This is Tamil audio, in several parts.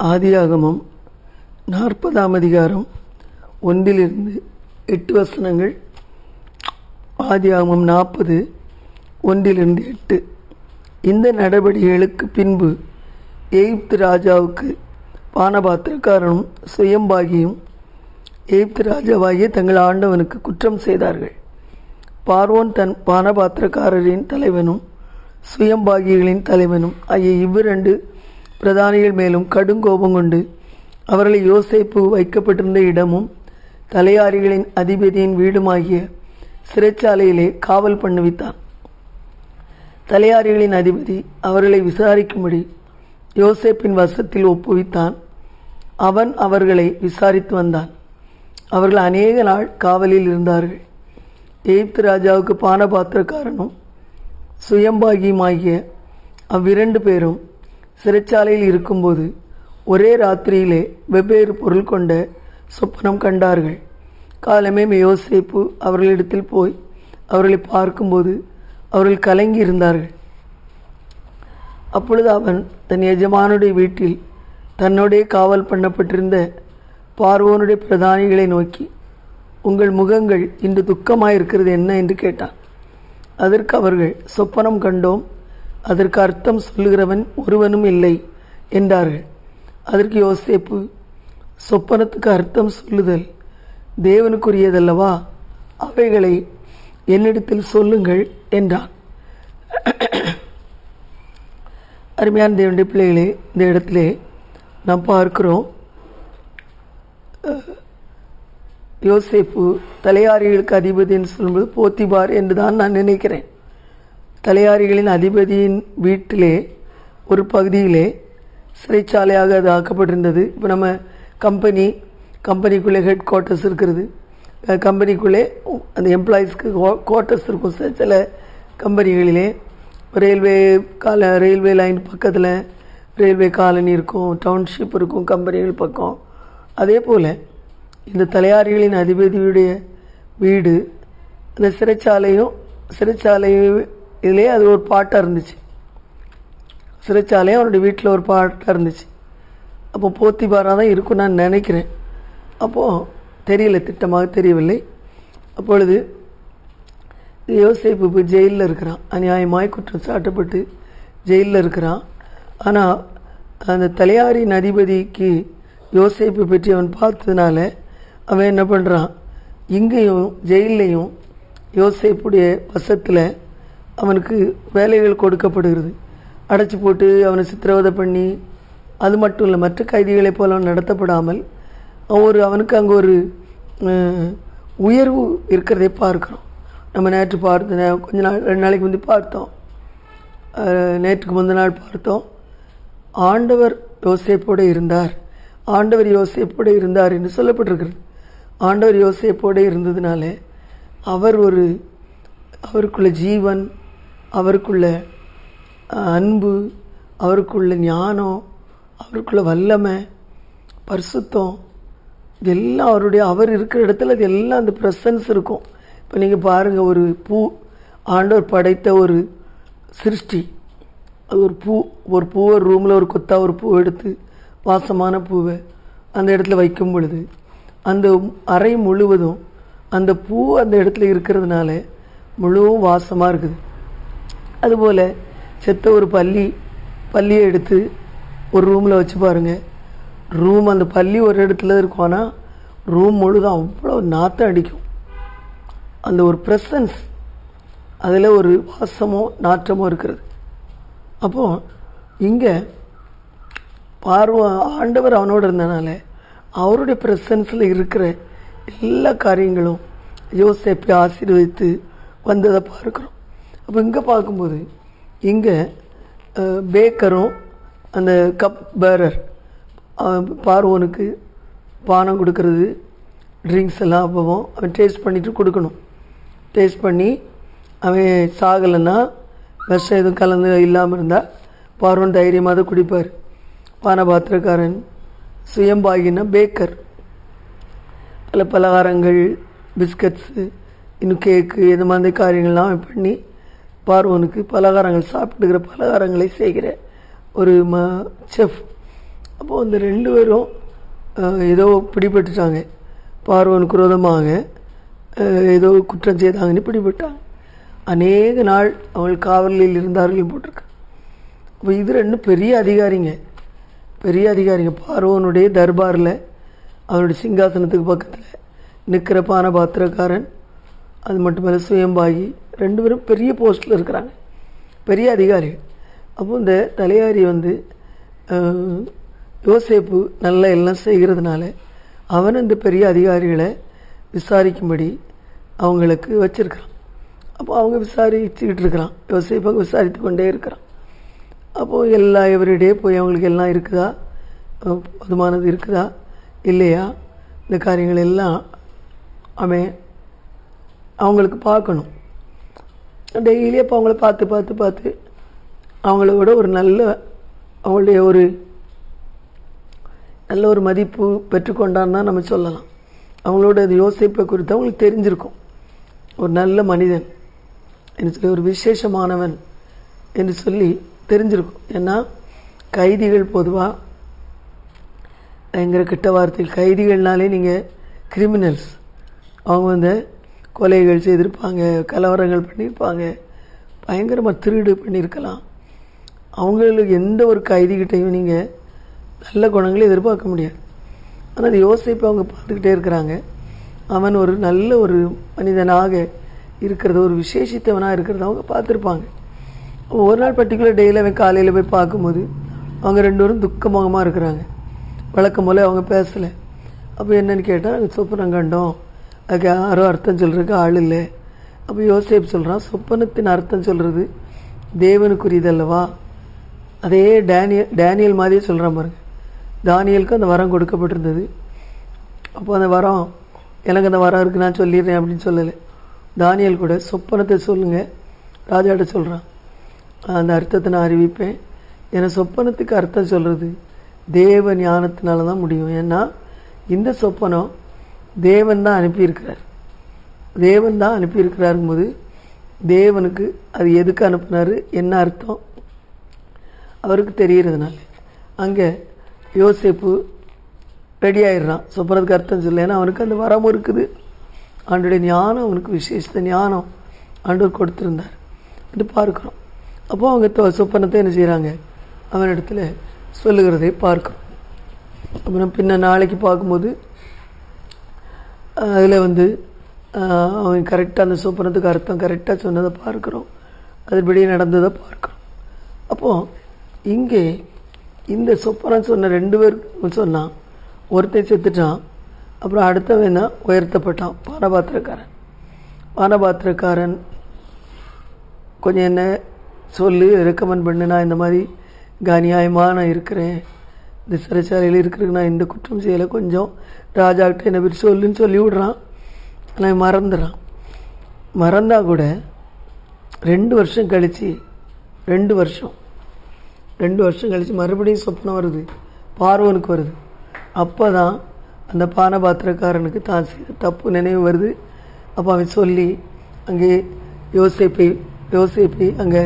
ஆதியாகமம் 40ஆம் அதிகாரம் 1 8 வசனங்கள். ஆதியாகமம் 40 1-8. இந்த நடவடிக்கைகளுக்கு பின்பு எகிப்து ராஜாவுக்கு பானபாத்திரக்காரனும் சுயம்பாகியும் எகிப்து ராஜாவாகிய தங்கள் ஆண்டவனுக்கு குற்றம் செய்தார்கள். பார்வோன் தன் பானபாத்திரக்காரரின் தலைவனும் சுயம்பாகிகளின் தலைவனும் ஆகிய இவ்விரண்டு பிரதானிகள் மேலும் கடுங்கோபம் கொண்டு அவர்களை யோசேப்பு வைக்கப்பட்டிருந்த இடமும் தலையாரிகளின் அதிபதியின் வீடுமாகிய சிறைச்சாலையிலே காவல் பண்ணுவித்தான். தலையாரிகளின் அதிபதி அவர்களை விசாரிக்கும்படி யோசேப்பின் வசத்தில் ஒப்புவித்தான். அவன் அவர்களை விசாரித்து வந்தான். அவர்கள் அநேக நாள் காவலில் இருந்தார்கள். எகிப்து ராஜாவுக்கு பானபாத்திரக்காரனும் சுயம்பாகியுமாகிய அவ்விரண்டு பேரும் சிறைச்சாலையில் இருக்கும்போது ஒரே ராத்திரியிலே வெவ்வேறு பொருள் கொண்ட சொப்பனம் கண்டார்கள். காலமே யோசேப்பு அவர்களிடத்தில் போய் அவர்களை பார்க்கும்போது அவர்கள் கலங்கி இருந்தார்கள். அப்பொழுது அவன் தன் எஜமானுடைய வீட்டில் தன்னோடைய காவல் பண்ணப்பட்டிருந்த பார்வோனுடைய பிரதானிகளை நோக்கி, உங்கள் முகங்கள் இன்று துக்கமாயிருக்கிறது என்ன என்று கேட்டான். அதற்கு அவர்கள், சொப்பனம் கண்டோம், அதற்கு அர்த்தம் சொல்லுகிறவன் ஒருவனும் இல்லை என்றார்கள். அதற்கு யோசேப்பு, சொப்பனத்துக்கு அர்த்தம் சொல்லுதல் தேவனுக்குரியதல்லவா, அவைகளை என்னிடத்தில் சொல்லுங்கள் என்றான். அருமையான தேவனுடைய பிள்ளைகளே, இந்த இடத்திலே நாம் பார்க்கிறோம், யோசேப்பு தலையாரிகளுக்கு அதிபதி என்று சொல்லும்போது போத்திபார் என்று தான் நான் நினைக்கிறேன். தலையாரிகளின் அதிபதியின் வீட்டிலே ஒரு பகுதியிலே சிறைச்சாலையாக அது ஆக்கப்பட்டிருந்தது. இப்போ நம்ம கம்பெனிக்குள்ளே ஹெட் குவார்ட்டர்ஸ் இருக்கிறது. கம்பெனிக்குள்ளே அந்த எம்ப்ளாயீஸ்க்கு குவார்ட்டர்ஸ் இருக்கும். சில கம்பெனிகளிலே ரயில்வே லைன் பக்கத்தில் ரயில்வே காலனி இருக்கும், டவுன்ஷிப் இருக்கும், கம்பெனிகள் பக்கம். அதே போல் இந்த தலையாரிகளின் அதிபதியுடைய வீடு அந்த சிறைச்சாலையிலே அது ஒரு பாட்டாக இருந்துச்சு. சிறைச்சாலையும் அவருடைய வீட்டில் ஒரு பாட்டாக இருந்துச்சு. அப்போ போத்திபாராக தான் இருக்கும் நான் நினைக்கிறேன். அப்போது தெரியல, திட்டமாக தெரியவில்லை. அப்பொழுது யோசேப்பு இப்போ ஜெயிலில் இருக்கிறான். அநியாயமாய் குற்றம் சாட்டப்பட்டு ஜெயிலில் இருக்கிறான். ஆனால் அந்த தலையாரின் அதிபதிக்கு யோசேப்பு பற்றி அவன் பார்த்ததுனால அவன் என்ன பண்ணுறான், இங்கேயும் ஜெயிலையும் யோசேப்புடைய வசத்தில் அவனுக்கு வேலைகள் கொடுக்கப்படுகிறது. அடைச்சி போட்டு அவனை சித்திரவதை பண்ணி, அது மட்டும் இல்லை, மற்ற கைதிகளைப் போல அவன் நடத்தப்படாமல் அவனுக்கு அங்கே ஒரு உயர்வு இருக்கிறதை பார்க்குறோம். நம்ம நேற்று கொஞ்ச நாள் 2 நாளைக்கு முந்தி பார்த்தோம், நேற்றுக்கு முந்தின நாள் பார்த்தோம். ஆண்டவர் யோசேப்போடு இருந்தார், ஆண்டவர் யோசேப்போடு இருந்தார் என்று சொல்லப்பட்டிருக்கிறது. ஆண்டவர் யோசேப்போடு இருந்ததுனால அவருக்குள்ள ஜீவன், அவருக்குள்ள அன்பு, அவருக்குள்ள ஞானம், அவருக்குள்ள வல்லமை, பரிசுத்தம், இதெல்லாம் அவர் இருக்கிற இடத்துல அது எல்லாம் அந்த ப்ரெசன்ஸ் இருக்கும். இப்போ நீங்கள் பாருங்கள், ஒரு பூ, ஆண்டவர் படைத்த ஒரு சிருஷ்டி, அது ஒரு பூவை ரூமில் ஒரு கொத்தா ஒரு பூவை எடுத்து, வாசமான பூவை அந்த இடத்துல வைக்கும் பொழுது அந்த அறை முழுவதும் அந்த பூ அந்த இடத்துல இருக்கிறதுனால முழுவதும் வாசமாக இருக்குது. அதுபோல் செத்த ஒரு பல்லியை எடுத்து ஒரு ரூமில் வச்சு பாருங்கள், அந்த பல்லி ஒரு இடத்துல இருக்கும், ஆனால் ரூம் முழுதும் அவ்வளோ நாற்றம் அடிக்கும். அந்த ஒரு ப்ரெசன்ஸ், அதில் ஒரு வாசமோ நாற்றமோ இருக்கிறது. அப்போது இங்கே ஆண்டவர் அவனோடு இருந்தனால அவருடைய ப்ரெசன்ஸில் இருக்கிற எல்லா காரியங்களும் யோசேப்பை ஆசீர்வதித்து வந்ததை பார்க்குறோம். அப்போ இங்கே பார்க்கும்போது இங்கே பேக்கரும் அந்த கப் பேரர் பார்வோனுக்கு பானம் கொடுக்கறது, ட்ரிங்க்ஸ் எல்லாம் அப்பவும் அவன் டேஸ்ட் பண்ணிவிட்டு கொடுக்கணும். டேஸ்ட் பண்ணி அவன் சாகலைன்னா, விஷம் எதுவும் கலந்து இல்லாமல் இருந்தால் பார்வோன் தைரியமாக தான் குடிப்பார். பானபாத்திரக்காரன் சுயம்பாகினா பேக்கர், பல பலகாரங்கள், பிஸ்கட்ஸு, இன்னும் கேக்கு, இது மாதிரி காரியங்கள்லாம் பண்ணி பார்வோனுக்கு பலகாரங்கள், சாப்பிட்டுக்கிற பலகாரங்களை செய்கிற ஒரு செஃப். அப்போது அந்த 2 பேரும் ஏதோ பிடிபட்டுட்டாங்க. பார்வோனுக்கு விரோதமாக ஏதோ குற்றம் செய்தாங்கன்னு பிடிபட்டாங்க. அநேக நாள் அவங்க காவலில் இருந்தார்கள் போட்டிருக்கு. அப்போ இது 2 பெரிய அதிகாரிங்க. பார்வோனுடைய தர்பாரில் அவனுடைய சிங்காசனத்துக்கு பக்கத்தில் நிற்கிற பானபாத்திரக்காரன், அது மட்டுமல்ல சுயம்பாகி, 2 பேரும் பெரிய போஸ்ட்டில் இருக்கிறாங்க, பெரிய அதிகாரிகள். அப்போ இந்த தலையாரி யோசேப்பு நல்லா எல்லாம் செய்கிறதுனால அவன் இந்த பெரிய அதிகாரிகளை விசாரிக்கும்படி அவங்களுக்கு வச்சுருக்கிறான். அப்போ அவங்க விசாரிச்சுக்கிட்டு இருக்கிறான். யோசேப்பு அவங்க விசாரித்து கொண்டே இருக்கிறான். அப்போது எல்லா எவரிடையே போய் அவங்களுக்கு எல்லாம் இருக்குதா, போதுமானது இருக்குதா இல்லையா, இந்த காரியங்கள் எல்லாம் அவங்களுக்கு பார்க்கணும். டெய்லி அப்போ அவங்கள பார்த்து அவங்களோட ஒரு அவங்களுடைய நல்ல ஒரு மதிப்பு பெற்றுக்கொண்டான்னு தான் நம்ம சொல்லலாம். அவங்களோட அது யோசிப்பை குறித்து அவங்களுக்கு தெரிஞ்சிருக்கும். ஒரு நல்ல மனிதன் என்று சொல்லி, ஒரு விசேஷமானவன் என்று சொல்லி தெரிஞ்சிருக்கும். ஏன்னா கைதிகள் பொதுவாக பயங்கர கிட்ட வார்த்தைகள், கைதிகள்னாலே நீங்கள் கிரிமினல்ஸ், அவங்க கொலைகள் செய்திருப்பாங்க, கலவரங்கள் பண்ணியிருப்பாங்க, பயங்கரமாக திருடு பண்ணியிருக்கலாம். அவங்களுக்கு எந்த ஒரு கைதிகிட்டையும் நீங்கள் நல்ல குணங்களை எதிர்பார்க்க முடியாது. ஆனால் அது யோசிப்பு அவங்க பார்த்துக்கிட்டே இருக்கிறாங்க. அவன் ஒரு நல்ல ஒரு மனிதனாக இருக்கிறது, ஒரு விசேஷித்தவனாக இருக்கிறத அவங்க பார்த்துருப்பாங்க. ஒரு நாள் பர்டிகுலர் டேயில் அவன் காலையில் போய் பார்க்கும்போது அவங்க 2 பேரும் துக்கமுகமாக இருக்கிறாங்க. வழக்கம் போல் அவங்க பேசலை. அப்போ என்னன்னு கேட்டால், நாங்கள் சொப்பனம் கண்டோம், அதுக்கு யாரோ அர்த்தம் சொல்கிறதுக்கு ஆள் இல்லை. அப்போ யோசேப்பு சொல்கிறான், சொப்பனத்தின் அர்த்தம் சொல்கிறது தேவனுக்குரியதல்லவா. அதே டேனியல் மாதிரியே சொல்கிறான் பாருங்க. தானியலுக்கு அந்த வரம் கொடுக்கப்பட்டிருந்தது. அப்போ அந்த வரம், எனக்கு அந்த வரம் இருக்குது நான் சொல்லிடுறேன் அப்படின்னு சொல்லலை. தானியல் கூட சொப்பனத்தை சொல்லுங்கள் ராஜாட்ட சொல்கிறான், அந்த அர்த்தத்தை நான் அறிவிப்பேன். ஏன்னா சொப்பனத்துக்கு அர்த்தம் சொல்கிறது தேவ ஞானத்தினால தான் முடியும். ஏன்னா இந்த சொப்பனம் தேவன் தான் அனுப்பியிருக்கிறாருங்கும்போது தேவனுக்கு அது எதுக்கு அனுப்புனாரு, என்ன அர்த்தம் அவருக்கு தெரிகிறதுனால அங்கே யோசேப்பு ரெடி ஆயிடுறான். சொப்பனத்துக்கு அர்த்தம் சொல்ல, ஏன்னா அவனுக்கு அந்த வரமும் இருக்குது. ஆண்டோடைய ஞானம், அவனுக்கு விசேஷ ஞானம் ஆண்டவர் கொடுத்துருந்தார் இது பார்க்குறோம். அப்போ அவங்க சொப்பனத்தை என்ன செய்கிறாங்க, அவனிடத்தில் சொல்லுகிறதை பார்க்குறோம். அப்புறம் பின்ன நாளைக்கு பார்க்கும்போது அதில் அவன் கரெக்டாக அந்த சொப்பனத்துக்கு அர்த்தம் கரெக்டாக சொன்னதை பார்க்குறோம், அதுபடி நடந்ததை பார்க்குறோம். அப்போது இங்கே இந்த சொப்பனம் சொன்ன 2 பேர் சொன்னான், ஒருத்தன் செத்துட்டான், அப்புறம் அடுத்தவன் தான் உயர்த்தப்பட்டான், பானபாத்திரக்காரன் கொஞ்சம் என்ன சொல்லி ரெக்கமெண்ட் பண்ணு, நான் இந்த மாதிரி கனியாயமாக நான் இருக்கிறேன், இந்த சிறைச்சாலையில் இருக்கிறதுக்கு நான் இந்த குற்றம் செய்யலை, கொஞ்சம் ராஜாக்கிட்ட என்னை பற்றி சொல்லுன்னு சொல்லி விடுறான். ஆனால் மறந்தால் கூட 2 வருஷம் கழித்து 2 வருஷம் கழித்து மறுபடியும் சொப்பனம் வருது, பார்வோனுக்கு வருது. அப்போ தான் அந்த பானபாத்திரக்காரனுக்கு தான் செய்த தப்பு நினைவு வருது. அப்போ அவன் சொல்லி அங்கே யோசேப்பை அங்கே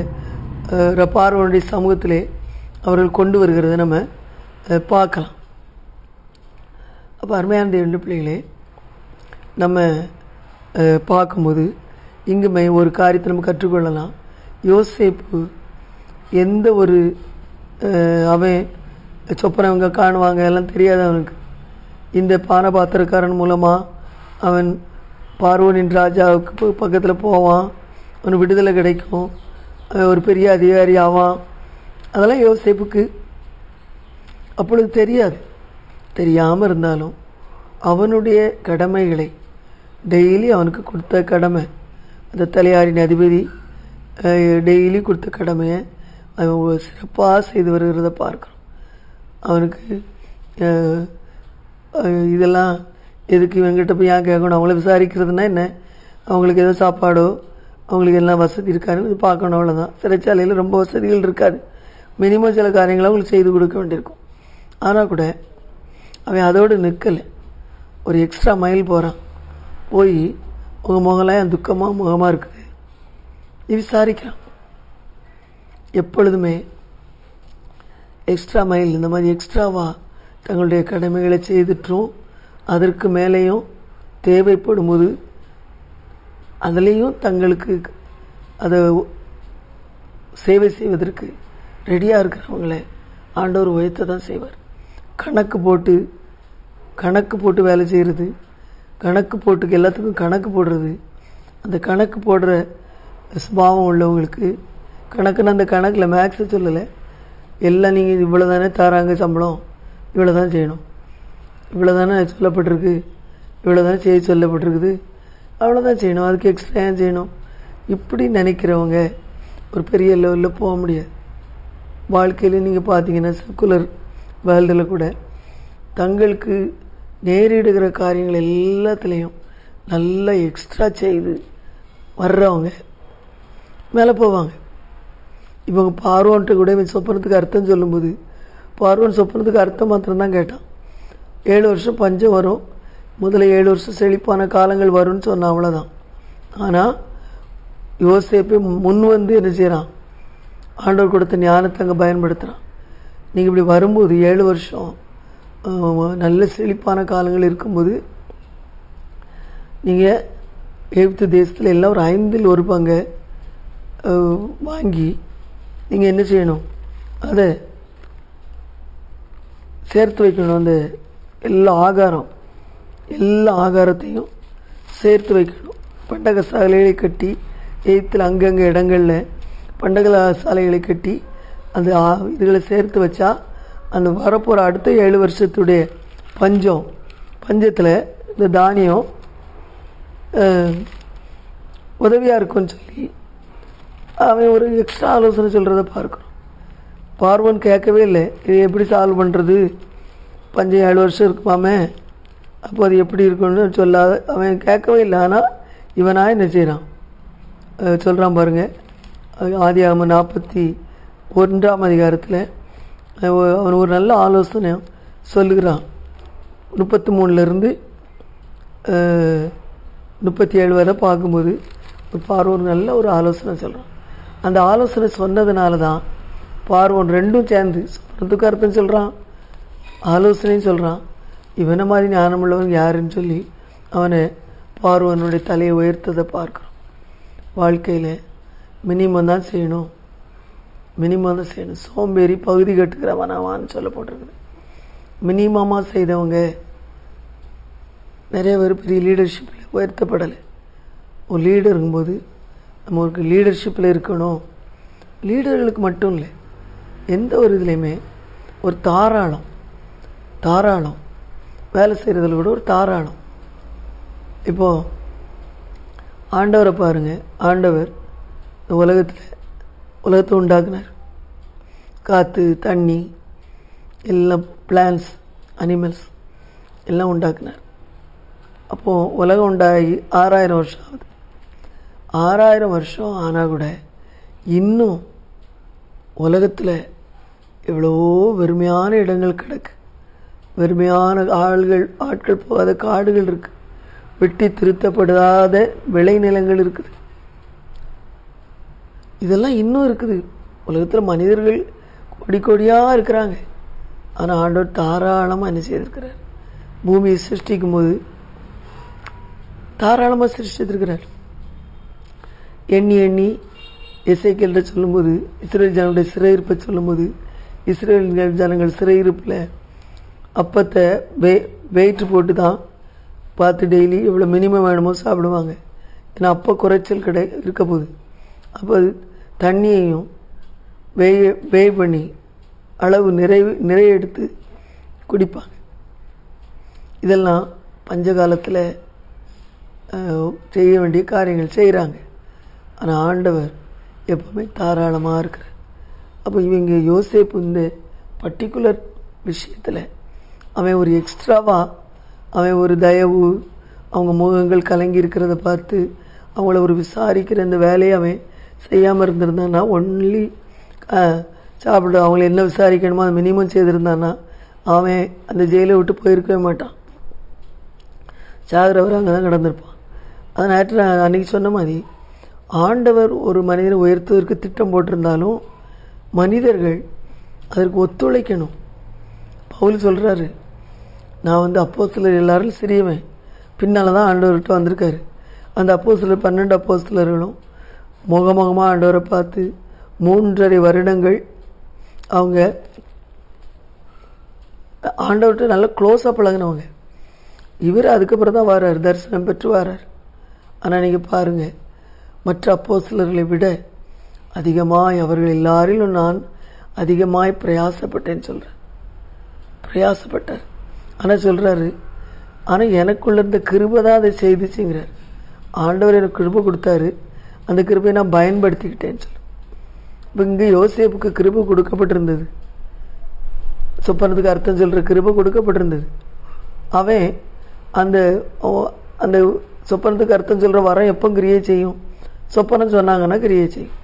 பார்வோனுடைய சமூகத்திலே அவர்கள் கொண்டு வருகிறத நம்ம பார்க்கலாம். அப்போ அருமையான தேவனுடைய பிள்ளைகளே, நம்ம பார்க்கும்போது இங்குமே ஒரு காரியத்தை நம்ம கற்றுக்கொள்ளலாம். யோசேப்பு எந்த ஒரு அவன் சொப்பனவங்க காணுவாங்க எல்லாம் தெரியாது அவனுக்கு. இந்த பானபாத்திரக்காரன் மூலமாக அவன் பார்வோனின் ராஜாவுக்கு பக்கத்தில் போவான், அவனுக்கு விடுதலை கிடைக்கும், ஒரு பெரிய அதிகாரி ஆவான். அதெல்லாம் யோசேப்புக்கு அப்பொழுது தெரியாது. தெரியாமல் இருந்தாலும் அவனுடைய கடமைகளை டெய்லி அவனுக்கு கொடுத்த கடமை, அந்த தலையாரின் அதிபதி டெய்லி கொடுத்த கடமையை அவன் சிறப்பாக செய்து வருகிறத பார்க்குறோம். அவனுக்கு இதெல்லாம் எதுக்கு இவங்கிட்ட போய் ஏன் கேட்கணும், அவங்கள விசாரிக்கிறதுனா என்ன, அவங்களுக்கு ஏதோ சாப்பாடோ அவங்களுக்கு எல்லாம் வசதி இருக்காதுன்னு பார்க்கணும், அவ்வளோதான். சிறைச்சாலையில் ரொம்ப வசதிகள் இருக்காது, மினிமம் சில காரியங்களை அவங்களுக்கு செய்து கொடுக்க வேண்டியிருக்கும். ஆனால் கூட அவன் அதோடு நிற்கலை, ஒரு எக்ஸ்ட்ரா மைல் போகிறான். போய் உங்கள் முகம்லாம் என் முகமாக இருக்குது நீ விசாரிக்கிறான். எப்பொழுதுமே எக்ஸ்ட்ரா மைல் இந்த மாதிரி எக்ஸ்ட்ராவாக தங்களுடைய கடமைகளை செய்துட்டும் அதற்கு மேலேயும் தேவைப்படும் போது அதுலேயும் தங்களுக்கு அதை சேவை செய்வதற்கு ரெடியாக இருக்கிறவங்கள ஆண்டவர் உயர்த்த தான் செய்வார். கணக்கு போட்டு வேலை செய்கிறது, கணக்கு போட்டுக்கு எல்லாத்துக்கும் கணக்கு போடுறது, அந்த கணக்கு போடுற சுபாவம் உள்ளவங்களுக்கு கணக்குன்னு அந்த கணக்கில் மேக்ஸை சொல்லலை, எல்லாம் நீங்கள் இவ்வளோ தானே தராங்க சம்பளம், இவ்வளோ தான் செய்யணும், இவ்வளோ தானே சொல்லப்பட்டிருக்கு, இவ்வளோ தானே செய்ய சொல்லப்பட்டிருக்குது, அவ்வளோதான் செய்யணும், அதுக்கு எக்ஸ்ட்ரா ஏன் செய்யணும், இப்படி நினைக்கிறவங்க ஒரு பெரிய லெவலில் போக முடியாது. வாழ்க்கையில் நீங்கள் பார்த்தீங்கன்னா செக்குலர் வேர்ல்டில் கூட தங்களுக்கு நேரிடுகிற காரியங்கள் எல்லாத்துலேயும் நல்லா எக்ஸ்ட்ரா செய்து வர்றவங்க மேலே போவாங்க. இவங்க பார்வோன்ட்டு கூட இவன் சொப்பனத்துக்கு அர்த்தம் சொல்லும்போது பார்வோன் சொப்பனத்துக்கு அர்த்தம் மாத்திரம்தான் கேட்டான். 7 வருஷம் பஞ்சம் வரும், முதல்ல 7 வருஷம் செழிப்பான காலங்கள் வரும்னு சொன்னான், அவ்வளோதான். ஆனால் யோசேப்பே முன் வந்து என்ன செய்கிறான், ஆண்டவர் கொடுத்த ஞானத்தை அங்கே பயன்படுத்துகிறான். நீங்கள் இப்படி வரும்போது 7 வருஷம் நல்ல செழிப்பான காலங்கள் இருக்கும்போது நீங்கள் எகிப்து தேசத்தில் எல்லாம் ஒரு 5ல் 1 பங்கை வாங்கி நீங்கள் என்ன செய்யணும், அதை சேர்த்து வைக்கணும். அந்த எல்லா ஆகாரத்தையும் சேர்த்து வைக்கணும். பண்டக சாலைகளை கட்டி எகிப்தில் அங்கங்கே இடங்களில் பண்டக சாலைகளை கட்டி அந்த இதுகளை சேர்த்து வச்சா அந்த வரப்போகிற அடுத்த 7 வருஷத்துடைய பஞ்சத்தில் இந்த தானியம் உதவியாக இருக்குன்னு சொல்லி அவன் ஒரு எக்ஸ்ட்ரா ஆலோசனை சொல்கிறத பார்க்குறோம். பார்வன் கேட்கவே இல்லை, இது எப்படி சால்வ் பண்ணுறது, பஞ்சம் 7 வருஷம் இருக்குமாமே, அப்போ அது எப்படி இருக்குன்னு சொல்லாத அவன் கேட்கவே இல்லை. ஆனால் இவனாக என்ன செய்கிறான் சொல்கிறான் பாருங்கள். ஆதியாகமம் 41ஆம் அதிகாரத்தில் அவன் ஒரு நல்ல ஆலோசனை சொல்லுகிறான். 33லேருந்து 37 வரை பார்க்கும்போது பார்வோன் நல்ல ஒரு ஆலோசனை சொல்கிறான். அந்த ஆலோசனை சொன்னதுனால தான் பார்வோன் ரெண்டும் சேர்ந்து சொன்னதுக்கு அர்த்தம் சொல்கிறான், ஆலோசனையும் சொல்கிறான். இவனை மாதிரி ஞானமுள்ளவன் யாருன்னு சொல்லி அவனை பார்வோனுடைய தலையை உயர்த்ததை பார்க்குறோம். வாழ்க்கையில் மினிமம் தான் செய்யணும். சோம்பேறி பகுதி கட்டுக்கிறவனாவான்னு சொல்ல போட்டிருக்குது. மினிமமாக செய்தவங்க நிறைய பேர் பெரிய லீடர்ஷிப்பில் உயர்த்தப்படலை. ஒரு லீடர் இருக்கும்போது நம்ம ஒரு லீடர்ஷிப்பில் இருக்கணும். லீடர்களுக்கு மட்டும் இல்லை, எந்த ஒரு இதுலேயுமே ஒரு தாராளம் வேலை செய்கிறதுல கூட ஒரு தாராளம். இப்போது ஆண்டவரை பாருங்கள். ஆண்டவர் இந்த உலகத்தை உண்டாக்குனார். காற்று, தண்ணி, எல்லாம் பிளான்ஸ், அனிமல்ஸ் எல்லாம் உண்டாக்குனார். அப்போது உலகம் உண்டாகி 6000 வருஷம் ஆகுது. 6000 வருஷம் ஆனால் கூட இன்னும் உலகத்தில் எவ்வளோ வெறுமையான இடங்கள் கிடக்கு, வெறுமையான ஆட்கள் போகாத காடுகள் இருக்குது, வெட்டி திருத்தப்படாத விளைநிலங்கள் இருக்குது. இதெல்லாம் இன்னும் இருக்குது. உலகத்தில் மனிதர்கள் கோடியாக இருக்கிறாங்க. ஆனால் ஆண்டவர் தாராளமாக என்ன செய்திருக்கிறார், பூமியை சிருஷ்டிக்கும் போது தாராளமாக சிருஷ்டித்திருக்கிறார். எண்ணி எசேக்கியேல்கிட்ட சொல்லும்போது, இஸ்ரேல் ஜனங்களுடைய சிறையிருப்பை சொல்லும்போது, இஸ்ரேல் ஜனங்கள் சிறையிருப்பில் அப்பத்தை வெயிட்டு போட்டு தான் பார்த்து டெய்லி எவ்வளோ மினிமம் வேணுமோ சாப்பிடுவாங்க. ஏன்னா அப்போ குறைச்சல் இருக்க போகுது. அப்போ தண்ணியையும் வேய் பண்ணி அளவு நிறைய எடுத்து குடிப்பாங்க. இதெல்லாம் பஞ்சகாலத்தில் செய்ய வேண்டிய காரியங்கள் செய்கிறாங்க. ஆனால் ஆண்டவர் எப்பவுமே தாராளமாக இருக்கிறார். அப்போ இவங்க யோசேப்பு இந்த பர்டிகுலர் விஷயத்தில் அவன் ஒரு எக்ஸ்ட்ராவாக அவன் ஒரு தயவு, அவங்க முகங்கள் கலங்கி இருக்கிறத பார்த்து அவங்கள ஒரு விசாரிக்கிற அந்த வேலையை அவன் செய்யாமல் இருந்திருந்தான்னா, ஒன்லி சாப்பிட அவங்கள என்ன விசாரிக்கணுமோ அதை மினிமம் செய்திருந்தான்னா அவன் அந்த ஜெயிலை விட்டு போயிருக்கவே மாட்டான். சாகிறவர் அங்கே தான் கிடந்திருப்பான். அதை நேற்று நான் அன்றைக்கி சொன்ன மாதிரி ஆண்டவர் ஒரு மனிதனை உயர்த்துவதற்கு திட்டம் போட்டிருந்தாலும் மனிதர்கள் அதற்கு ஒத்துழைக்கணும். பவுல் சொல்கிறாரு, நான் அப்போஸ்தலர் எல்லாரும் சிறியவன், பின்னால் தான் ஆண்டவர்கிட்ட வந்திருக்காரு. அந்த அப்போஸ்தலர் 12 அப்போஸ்தலர்களும் முகமுகமாக ஆண்டவரை பார்த்து 3.5 வருடங்கள் அவங்க ஆண்டவர்கிட்ட நல்லா க்ளோஸாக பழகினவங்க. இவர் அதுக்கப்புறம் தான் வரார், தரிசனம் பெற்று வரார். ஆனால் நீங்கள் பாருங்கள், மற்ற அப்போஸ்தலர்களை விட அதிகமாய் அவர்கள் எல்லாரிலும் நான் அதிகமாய் பிரயாசப்பட்டேன்னு சொல்கிறேன். பிரயாசப்பட்டார். ஆனால் சொல்கிறாரு, ஆனால் எனக்குள்ள இருந்த கிருபை தான் அதை செய்துச்சுங்கிறார். ஆண்டவர் எனக்கு கிருபை கொடுத்தாரு, அந்த கிருபையை நான் பயன்படுத்திக்கிட்டேன்னு சொல்கிறேன். இப்போ இங்கே யோசேப்புக்கு கிருபை கொடுக்கப்பட்டிருந்தது, சொப்பனத்துக்கு அர்த்தம் சொல்கிற கிருபை கொடுக்கப்பட்டிருந்தது. அவன் அந்த அந்த சொப்பனத்துக்கு அர்த்தம் சொல்கிற வரம் எப்போ கிரியை செய்யும்? சொப்பனம் சொன்னாங்கன்னா கிரியை செய்யும்.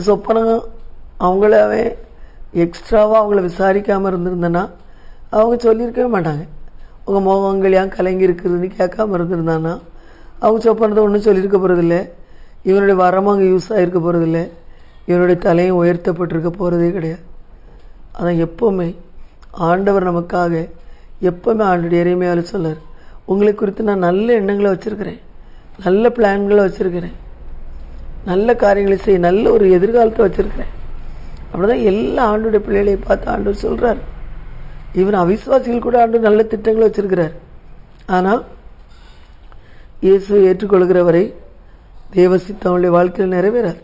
சொப்பனம் அவங்கள அவன் எக்ஸ்ட்ராவாக அவங்கள விசாரிக்காமல் இருந்திருந்தேன்னா அவங்க சொல்லியிருக்கவே மாட்டாங்க. உங்கள் முகங்கள் ஏன் கலங்கி இருக்குதுன்னு கேட்காம இருந்திருந்தான்னா அவங்க சொப்பனத்தை ஒன்றும் சொல்லியிருக்க போகிறதில்ல. இவனுடைய வரமும் அங்கே யூஸ் ஆகிருக்க போகிறதில்ல. இவனுடைய தலையும் உயர்த்தப்பட்டிருக்க போகிறதே கிடையாது. அதான் எப்போவுமே ஆண்டவர் நமக்காக எப்போவுமே ஆண்டுடைய இறைமையால் சொல்லார், உங்களை குறித்து நான் நல்ல எண்ணங்களை வச்சுருக்கிறேன், நல்ல பிளான்களை வச்சுருக்கிறேன், நல்ல காரியங்களை செய்ய நல்ல ஒரு எதிர்காலத்தை வச்சுருக்கிறேன். அப்படிதான் எல்லா ஆண்டுடைய பிள்ளைகளை பார்த்து ஆண்டவர் சொல்கிறார். இவன் அவிசுவாசிகள் கூட ஆண்டு நல்ல திட்டங்களை வச்சுருக்கிறார். ஆனால் இயேசுவை ஏற்றுக்கொள்கிறவரை தேவசித்தம் அவனுடைய வாழ்க்கையில் நிறைவேறாது.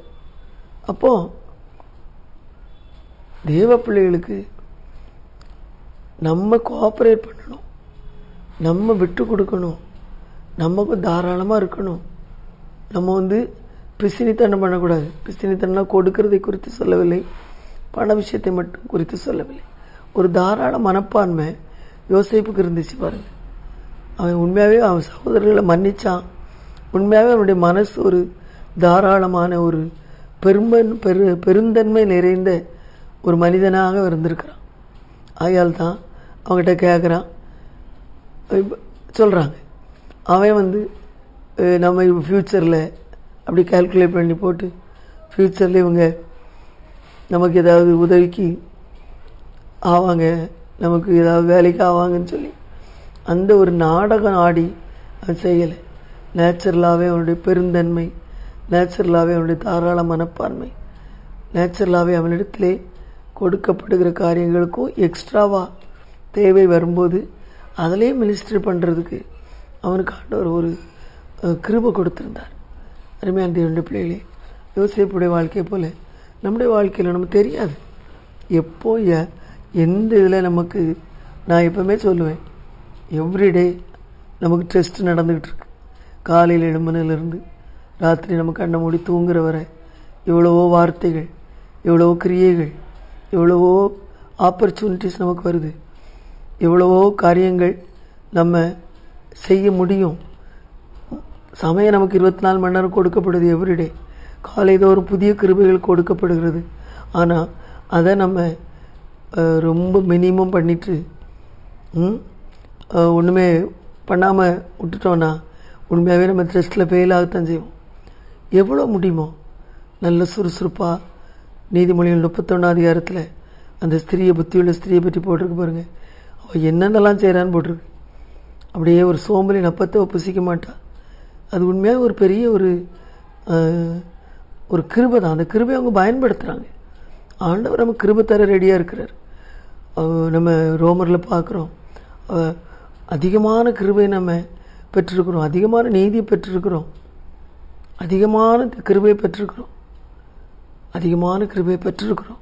அப்போது தேவ பிள்ளைகளுக்கு நம்ம கோஆப்ரேட் பண்ணணும், நம்ம விட்டு கொடுக்கணும், நமக்கும் தாராளமாக இருக்கணும். நம்ம பிசினித்தனம் பண்ணக்கூடாது. பிசினித்தனம் கொடுக்கறதை குறித்து சொல்லவில்லை, பண விஷயத்தை மட்டும் குறித்து சொல்லவில்லை. ஒரு தாராள மனப்பான்மை யோசேப்புக்கு இருந்துச்சு பாருங்கள். அவன் உண்மையாகவே அவன் சகோதரர்களை மன்னிச்சான். உண்மையாகவே அவனுடைய மனசு ஒரு தாராளமான ஒரு பெருந்தன்மை நிறைந்த ஒரு மனிதனாக இருந்திருக்கிறான். ஆகையால் தான் அவங்ககிட்ட கேட்குறான், சொல்கிறாங்க, அவன் நம்ம ஃப்யூச்சரில் அப்படி கால்குலேட் பண்ணி போட்டு ஃப்யூச்சரில் இவங்க நமக்கு ஏதாவது உதவிக்கு ஆவாங்க, நமக்கு ஏதாவது வேலைக்கு ஆவாங்கன்னு சொல்லி அந்த ஒரு நாடகம் ஆடி அவன் செய்யலை. நேச்சுரலாகவே அவனுடைய பெருந்தன்மை, நேச்சுரலாகவே அவனுடைய தாராள மனப்பான்மை, நேச்சுரலாகவே அவனிடத்திலே கொடுக்கப்படுகிற காரியங்களுக்கும் எக்ஸ்ட்ராவாக தேவை வரும்போது அதிலே மினிஸ்ட்ரி பண்ணுறதுக்கு அவனுக்கு ஆண்டவர் ஒரு கிருபை கொடுத்துருந்தார். அருமையான தேவனுடைய பிள்ளைகளே, யோசேப்புடைய வாழ்க்கையை போல் நம்முடைய வாழ்க்கையில் நமக்கு தெரியாது எப்போ எந்த இதில் நமக்கு, நான் எப்போவுமே சொல்லுவேன், எவ்ரிடே நமக்கு டெஸ்ட் நடந்துக்கிட்டு இருக்கு. காலையில் எழும்புனிலிருந்து ராத்திரி நம்ம கண்ணை மூடி தூங்குற வரை எவ்வளவோ வார்த்தைகள், எவ்வளவோ கிரியைகள், எவ்வளவோ ஆப்பர்ச்சுனிட்டிஸ் நமக்கு வருது, எவ்வளவோ காரியங்கள் நம்ம செய்ய முடியும். சமயம் நமக்கு 24 மணி நேரம் கொடுக்கப்படுது. எவ்ரிடே காலைதோறும் புதிய கிருபைகள் கொடுக்கப்படுகிறது. ஆனால் அதை நம்ம ரொம்ப மினிமம் பண்ணிட்டு ஒன்றுமே பண்ணாமல் விட்டுட்டோன்னா உண்மையாகவே நம்ம டெஸ்ட்டில் ஃபெயில் ஆகத்தான் செய்வோம். எவ்வளோ முடியுமோ நல்ல சுறுசுறுப்பாக நீதிமொழிகள் 31 அதிகாரத்தில் அந்த ஸ்திரியை, புத்தியுள்ள ஸ்திரியை பற்றி போட்டிருக்கு பாருங்கள். அவள் என்னென்னலாம் செய்கிறான்னு போட்டிருக்கு. அப்படியே ஒரு சோம்பலி நப்பத்தை புசிக்க மாட்டாள். அது உண்மையாக ஒரு பெரிய ஒரு கிருபை தான். அந்த கிருபையை அவங்க பயன்படுத்துகிறாங்க. ஆண்டவர் நம்ம கிருபை தர ரெடியாக இருக்கிறார். நம்ம ரோமரில் பார்க்குறோம், அதிகமான கிருபை நம்ம பெற்றிருக்கிறோம், அதிகமான நீதியை பெற்றிருக்கிறோம், அதிகமான கிருபையை பெற்றிருக்கிறோம், அதிகமான கிருபையை பெற்றிருக்கிறோம்.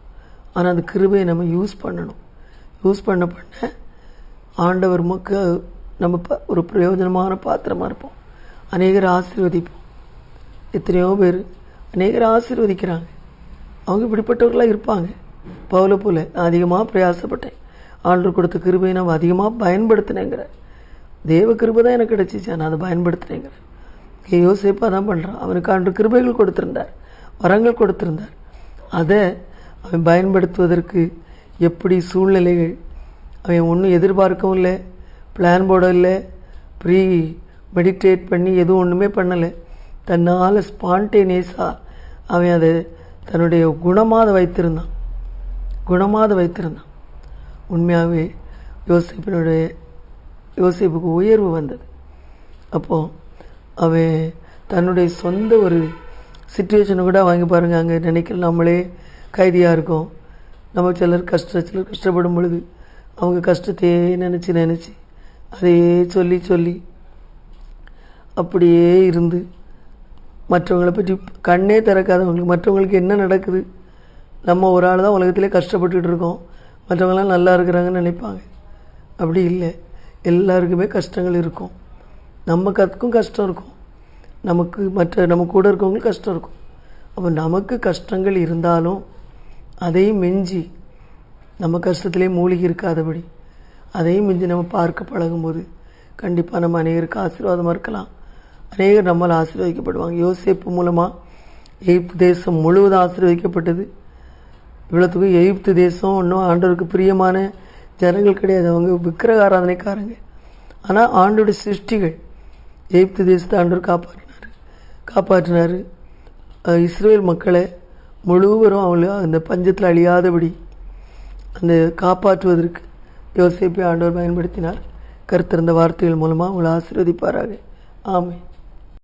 ஆனால் அந்த கிருபையை நம்ம யூஸ் பண்ணணும். யூஸ் பண்ண ஆண்டவர் நம்ம ஒரு பிரயோஜனமான பாத்திரமாக இருப்போம். அநேகர் ஆசீர்வதிப்போம். எத்தனையோ பேர் அநேகர் ஆசீர்வதிக்கிறாங்க. அவங்க இப்படிப்பட்டவர்களாக இருப்பாங்க. பவுலை போல நான் அதிகமாக பிரயாசப்பட்டேன், ஆண்டவர் கொடுத்த கிருபையை நான் அதிகமாக பயன்படுத்தினேங்கிற தேவ கிருபை தான் எனக்கு கிடச்சிச்சு, நான் அதை பயன்படுத்தினேங்கிற யோசேப்பாக தான் பண்ணுறான். அவனுக்கு ஆண்டவர் கிருபைகள் கொடுத்துருந்தார், வரங்கள் கொடுத்துருந்தார். அதை அவன் பயன்படுத்துவதற்கு எப்படி சூழ்நிலைகள், அவன் ஒன்றும் எதிர்பார்க்கவும் இல்லை, பிளான் போட இல்லை, ப்ரீ மெடிடேட் பண்ணி எதுவும் ஒன்றுமே பண்ணலை. தன்னால் ஸ்பான்டேனியஸாக அவன் அதை தன்னுடைய குணமாக அதை வைத்திருந்தான். குணமாத வைத்திருந்தான். உண்மையாகவே யோசேப்புக்கு உயர்வு வந்தது. அப்போது அவன் தன்னுடைய சொந்த ஒரு சிச்சுவேஷனை கூட வாங்கி பாருங்கள். அங்கே நினைக்கிற நம்மளே கைதியாக இருக்கோம். நம்ம சிலர் கஷ்டப்படும் பொழுது அவங்க கஷ்டத்தையே நினச்சி அதையே சொல்லி அப்படியே இருந்து மற்றவங்களை பற்றி கண்ணே திறக்காதவங்களுக்கு மற்றவங்களுக்கு என்ன நடக்குது, நம்ம ஒரு ஆள் தான் உலகத்திலே கஷ்டப்பட்டுட்டு இருக்கோம், மற்றவங்களாம் நல்லா இருக்கிறாங்கன்னு நினைப்பாங்க. அப்படி இல்லை, எல்லாருக்குமே கஷ்டங்கள் இருக்கும். நமக்கும் கஷ்டம் இருக்கும், நம்ம கூட இருக்கவங்களுக்கு கஷ்டம் இருக்கும். அப்போ நமக்கு கஷ்டங்கள் இருந்தாலும் அதையும் மிஞ்சி நம்ம கஷ்டத்திலே மூழ்கி இருக்காதபடி அதையும் மிஞ்சி நம்ம பார்க்க பழகும்போது கண்டிப்பாக நம்ம அநேகருக்கு ஆசீர்வாதமாக இருக்கலாம். அநேகர் நம்மளால் ஆசீர்வதிக்கப்படுவாங்க. யோசேப்பு மூலமாக எகிப்து தேசம் முழுவதும் ஆசீர்வதிக்கப்பட்டது. இவ்வளோத்துக்கும் எகிப்து தேசம் இன்னும் ஆண்டவருக்கு பிரியமான ஜனங்கள் கிடையாது, அவங்க விக்கிரக ஆராதனைக்காரங்க. ஆனால் ஆண்டோடைய சிருஷ்டிகள் எகிப்து தேசத்தை ஆண்டவர் காப்பாற்றினார். இஸ்ரேல் மக்களை முழுவதும் அவங்கள அந்த பஞ்சத்தில் அழியாதபடி அந்த காப்பாற்றுவதற்கு யோசேப்பை ஆண்டவர் பயன்படுத்தினார். கர்த்தர் இந்த வார்த்தைகள் மூலமாக அவங்களை ஆசீர்வதிப்பாராக. ஆமென்.